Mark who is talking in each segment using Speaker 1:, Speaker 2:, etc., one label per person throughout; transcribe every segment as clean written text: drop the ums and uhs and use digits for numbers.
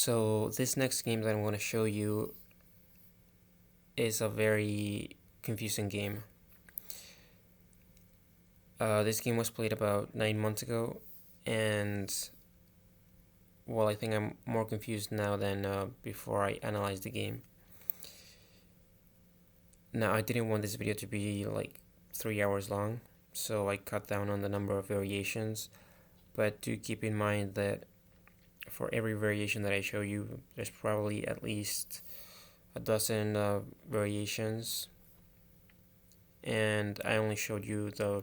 Speaker 1: So this next game that I'm going to show you is a very confusing game. This game was played about 9 months ago, and well, I think I'm more confused now than before I analyzed the game. Now, I didn't want this video to be like 3 hours long, so I cut down on the number of variations, but do keep in mind that for every variation that I show you, there's probably at least a dozen variations, and I only showed you the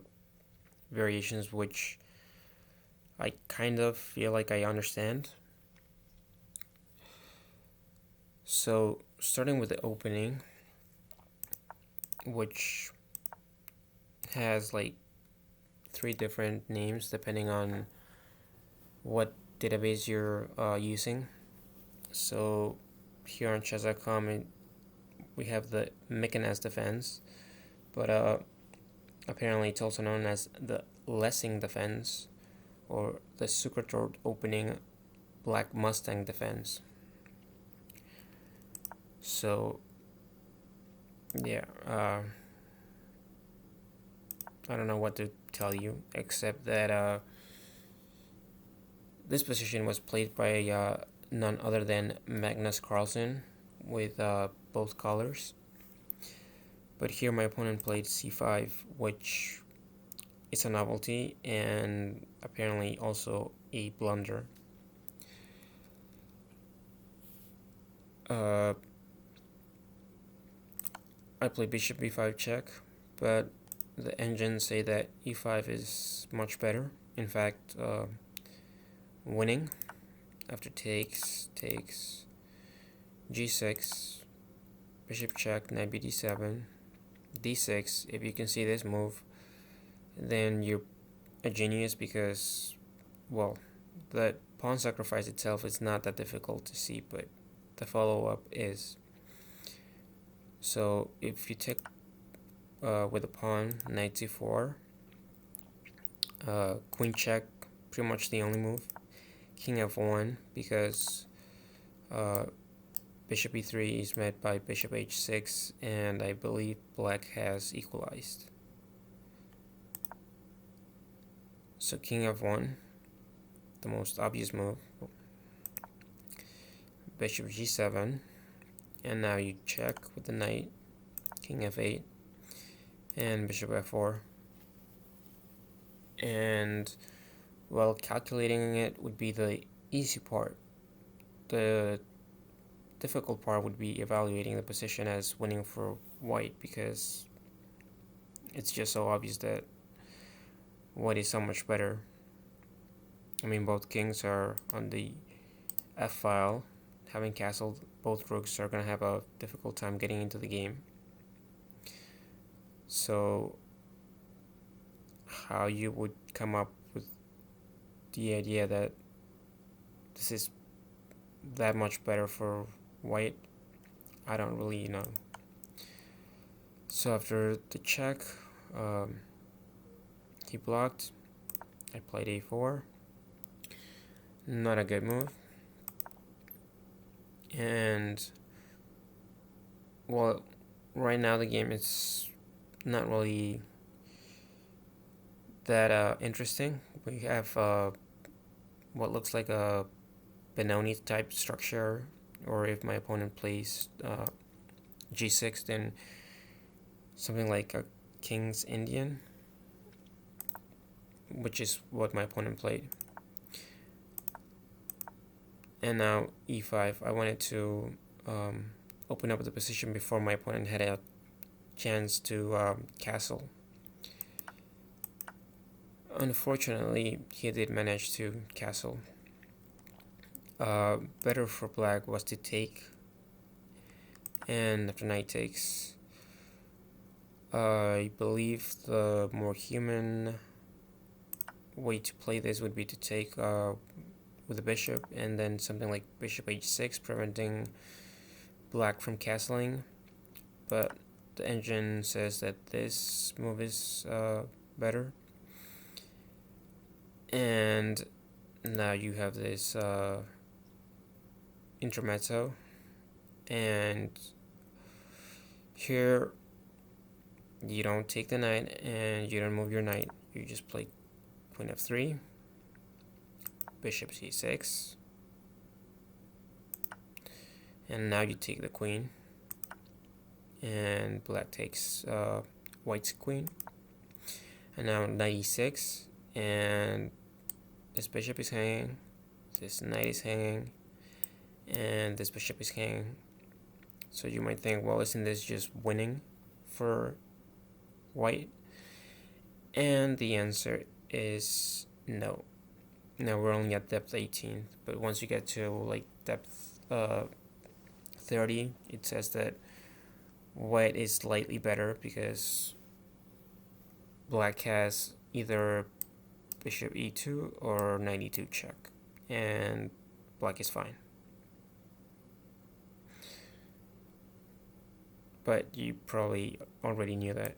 Speaker 1: variations which I kind of feel like I understand. So, starting with the opening, which has like 3 different names depending on what database you're using. So, here on chess.com, we have the Mechanized defense, but apparently it's also known as the Lessing defense or the Sucrator opening Black Mustang defense. So yeah, I don't know what to tell you except that this position was played by none other than Magnus Carlsen with both colors. But here my opponent played c5, which is a novelty and apparently also a blunder. I play bishop b5 check, but the engines say that e5 is much better. In fact, winning after takes g6, bishop check, knight b d7, d6. If you can see this move, then you're a genius because, well, the pawn sacrifice itself is not that difficult to see, but the follow-up is. So if you take with a pawn, knight c4, queen check, pretty much the only move. King f1 because bishop e3 is met by bishop h6, and I believe black has equalized. So king f1, the most obvious move. Bishop g7, and now you check with the knight. King f8 and bishop f4. And well, calculating it would be the easy part. The difficult part would be evaluating the position as winning for white, because it's just so obvious that white is so much better. I mean, both kings are on the f file, having castled. Both rooks are going to have a difficult time getting into the game. So how you would come up with the idea that this is that much better for white, I don't really know. So after the check, he blocked. I played a4. Not a good move. And well, right now the game is not really that interesting. We have what looks like a Benoni type structure, or if my opponent plays g6, then something like a King's Indian, which is what my opponent played. And now e5. I wanted to open up the position before my opponent had a chance to castle. Unfortunately, he did manage to castle. Better for black was to take, and after knight takes, I believe the more human way to play this would be to take with the bishop, and then something like bishop h6, preventing black from castling. But the engine says that this move is better. And now you have this intermezzo, and here you don't take the knight and you don't move your knight. You just play queen f3, bishop c6, and now you take the queen, and black takes white's queen, and now knight e6, and this bishop is hanging, this knight is hanging, and this bishop is hanging. So you might think, well, isn't this just winning for white? And the answer is no. Now we're only at depth 18, but once you get to like depth 30, it says that white is slightly better because black has either bishop e2 or knight e2 check, and black is fine. But you probably already knew that.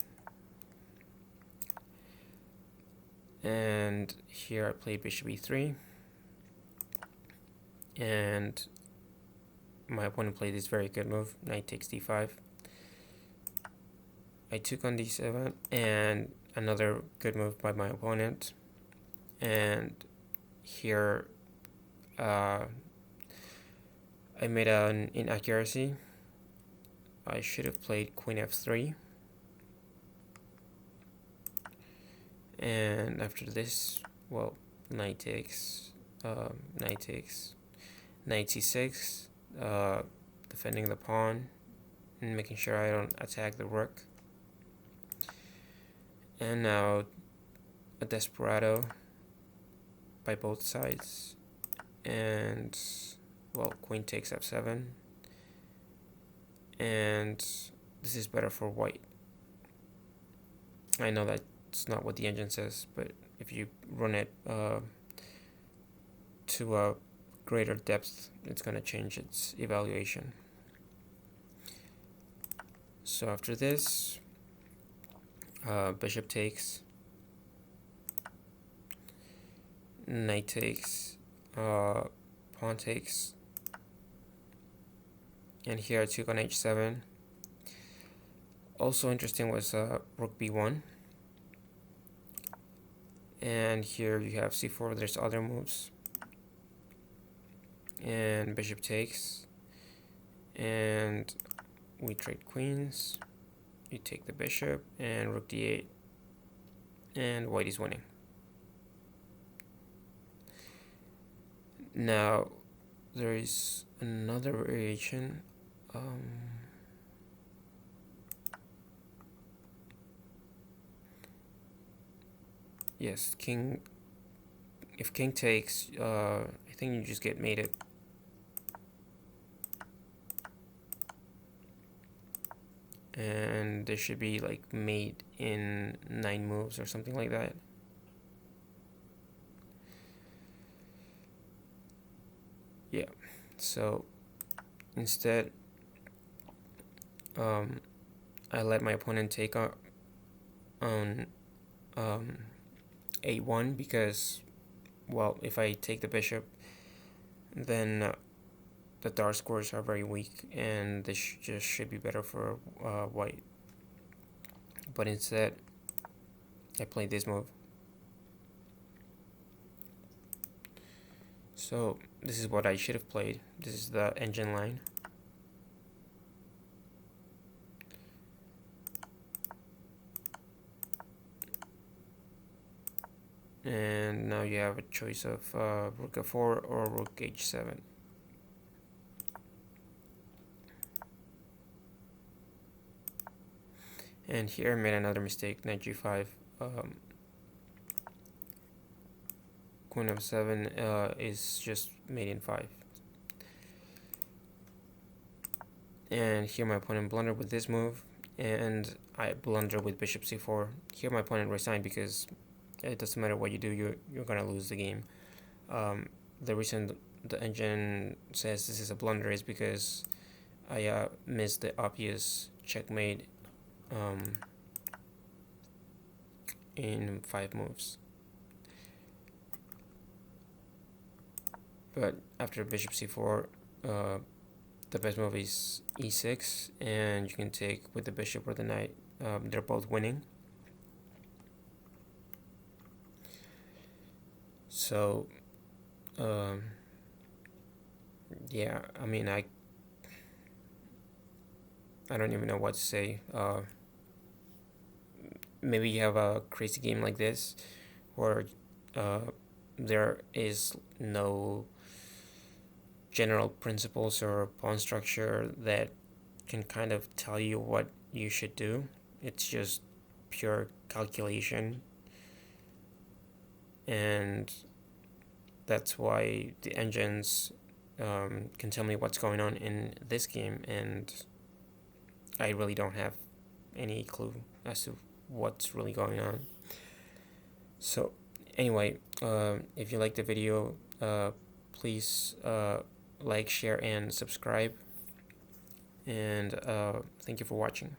Speaker 1: And here I play bishop e3, and my opponent played this very good move, knight takes d5. I took on d7, and another good move by my opponent. And here I made an inaccuracy. I should have played queen f3, and after this, well, knight takes, knight c6, defending the pawn and making sure I don't attack the rook. And now a desperado by both sides, and well, queen takes f7, and this is better for white. I know that's not what the engine says, but if you run it to a greater depth, it's going to change its evaluation. So after this, bishop takes, knight takes, pawn takes, and here I took on h7. Also interesting was rook b1, and here you have c4. There's other moves, and bishop takes, and we trade queens. You take the bishop, and rook d8, and white is winning. Now there is another variation. Yes, king. If king takes, I think you just get mated. And this should be like mate in 9 moves or something like that. Yeah, so instead, I let my opponent take on a1 because, well, if I take the bishop, then the dark squares are very weak, and this just should be better for white. But instead, I played this move. So this is what I should have played. This is the engine line. And now you have a choice of rook f4 or rook h7. And here I made another mistake, knight g5. Queen f7 is just mate in 5. And here my opponent blundered with this move, and I blunder with bishop c4. Here my opponent resigned because it doesn't matter what you do, you're gonna lose the game. The reason the engine says this is a blunder is because I missed the obvious checkmate in 5 moves. But after bishop c4, the best move is e6, and you can take with the bishop or the knight. They're both winning. So, yeah, I mean, I don't even know what to say. Maybe you have a crazy game like this where there is no general principles or pawn structure that can kind of tell you what you should do. It's just pure calculation, and that's why the engines can tell me what's going on in this game, and I really don't have any clue as to what's really going on. So anyway, if you like the video, please like, share, and subscribe, and thank you for watching.